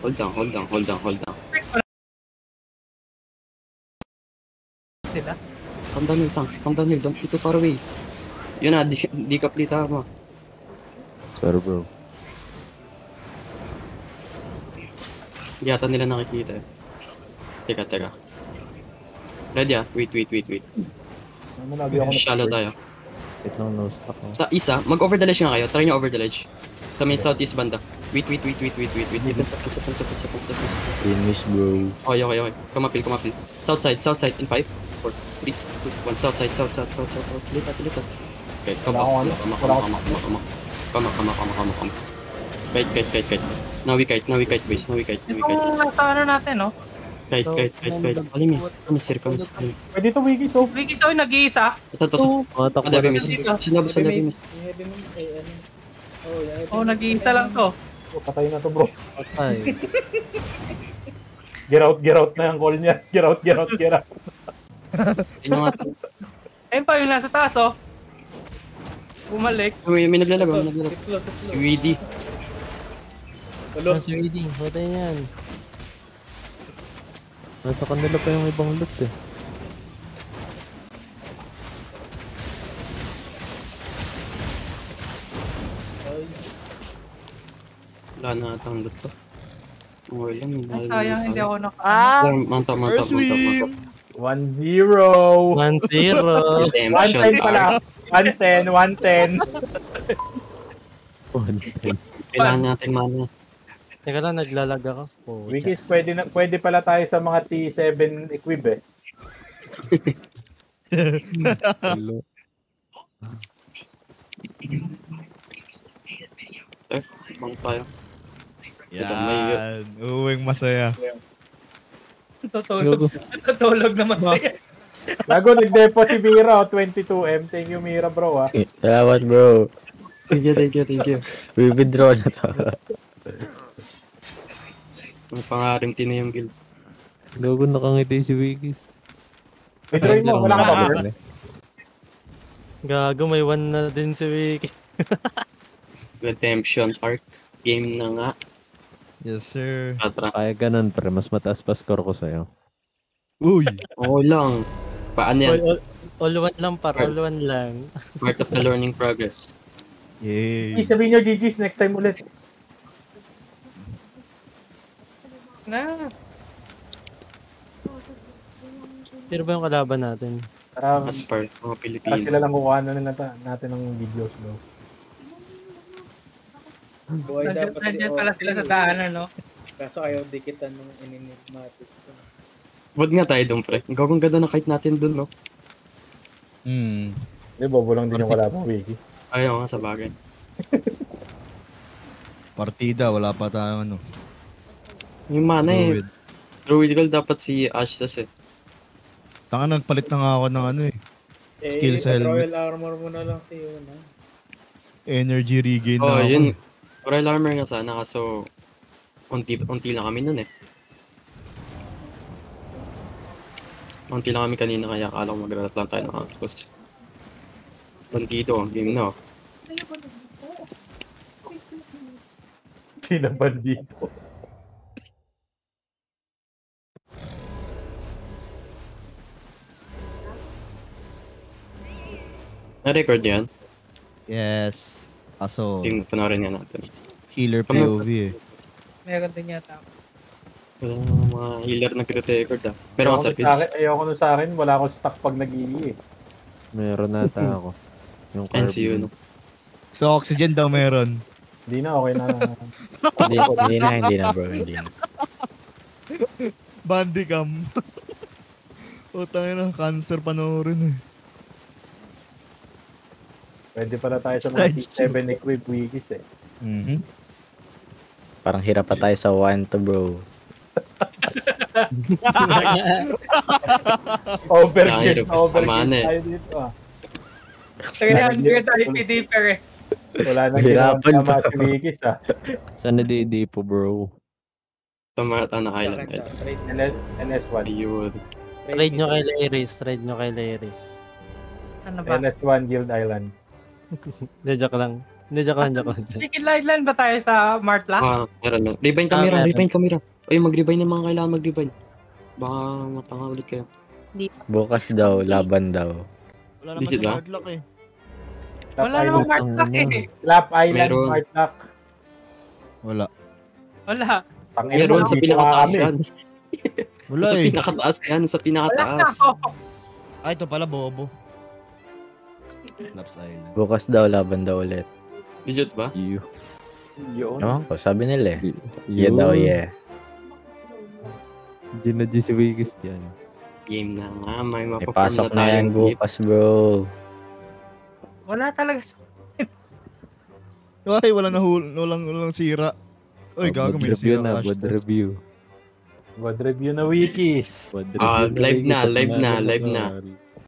Hold down. Sila. Calm down yung tanks. Calm down yung. Don't be too far away. Yun na, di ka plita mo. Sorry bro. Hindi yata nila nakikita eh. Teka. Ready ah? Wait. Shallow tayo. Wait lang, no stock ako. Sa isa, mag-over the ledge nga kayo. Try nyo over the ledge. Sa may southeast banda. Wait. Defense. Finish bro. Okay. Kumapil. Southside. In 5, 4, 3, 2, 1. Southside. Lipat. Okay, come on. Kite. Now we kite, boys. Itong nasa ano natin, no? Kite. Alim eh. Kami. Pwede ito, Wiggy, so. Wiki Soy nag-iisa. Ito. Matak Ada ba miss. Sinabi miss. Oh, nag-iisa lang to. Oh, patay na to, bro. Patay. Get out na yung call niya. Get out. Yun nga. Ayun pa yung nasa taas, oh. Bumalik. May naglalago. Si Weedy. Nasa reading. Patay yan. Nasa kanila pa yung ibang loot eh. Wala na atang loot to. Okay lang. Ay, sayang, hindi ako Manta. 1-0. 1-0. 110 pala. 110. 110. Kailangan natin mana. Teka lang, naglalag ako. Oh, Wiggy, pwede pala tayo sa mga T7 equip eh. Hello. Bang tayo. Yan. Uwing masaya. Tutulog na masaya. Lago, nag-depo si Mira, 22M. Thank you, Mira, bro, ah. Salamat bro. Thank you. We-withdraw na to. Ang pangaring tina yung guild. Gago nakangiti si Wikis. Withdraw mo, wala ka ba, bro? Gago, may 1 na din si Wiki. Redemption Park. Game na nga. Yes, sir. Atra. Kaya ganun pre, mas mataas pa score ko sa'yo. Uy! Oo lang. Paano yan? All one lang par, all one lang. Part of the learning progress. Yay! Sabihin nyo, GG's, next time ulit. Na. Pero ba yung kalaban natin? As part mga Para Pilipino. sila lang kukuha na natin ng videos, bro. Buhay dapat si Nandiyan pala sila sa daanan, no? Kaso ayaw dikitan ng enigmatic. Wag nga tayo doon, pre. Ang gagawin ganda na kahit natin doon, no? Hindi, bobo lang din yung kalabang, Wiggy. Ayaw nga sa bagay. Partida, wala pa tayong ano. Yung mana eh. Druid. Druidical dapat si Ashtas eh. Tanga, nagpalit na nga ako ng ano eh. Skill sa helmet. Royal armor mo na lang si Yuna. Energy regain Oh, na ako. yun. Royal armor nga sana kaso unti lang kami nun eh. Unti lang kami kanina kaya akala ko mag-relat lang tayo ng Outpost. Bandido, game na. Pinaban dito. Na-record yan? Yes. Kaso, Tingnan panoorin nga natin. healer POV eh. Meron din yata. Wala mga healer nag-record ah. Pero nga sa kids. Ayoko nun sa akin, wala akong stock pag nag-ii eh. Meron nata ako. Yung carb. NCU no. So, oxygen daw meron. Hindi na, okay na. Hindi na bro, hindi na. Bandicam. Utang na, cancer panoorin eh. Pwede pala tayo sa mga T7 equip wikis eh. Parang hirap pa tayo sa 1 to bro. Overgear eh. tayo dito ah. 300 IP difference. Wala nang ginagawa si wikis ah. Sana di po bro. Tamata na island. NS1. Ayun. Trade nyo kay Lyris. Ano ba? NS1 Guild Island. Joke lang. Hindi, joke lang. Line ba tayo sa Martla? Meron na. Rebind camera, meron. rebind camera. Ay, mag-rebind yung mga kailangan mag-rebind. Baka matanga ulit kayo. Bukas daw, laban daw. Wala naman Legit sa ba? hard luck eh. Wala namang Martla eh. Lap Island, Meron. Smart Lock. Wala. Wala. Tangina Meron mo, sa dito pinakataas kami. yan. Wala Sa eh. pinakataas yan, sa Wala pinakataas. ako. Ay, ito pala, bobo. Laps Island. Bukas daw, laban daw ulit. Legit ba? You. Yun. Ewan ko, sabi nila eh. Yeah daw, yeah. Gina G si Wigis dyan. Game na nga, may May mapaperm pasok na yan tayong gift. bukas, bro. Wala talaga. Ay, walang sira. Uy, gago, may review nasira na, ka. bad review. God review na wikis. Bad Ah, review live na, Wigis. live na, Panalo live na. Mari.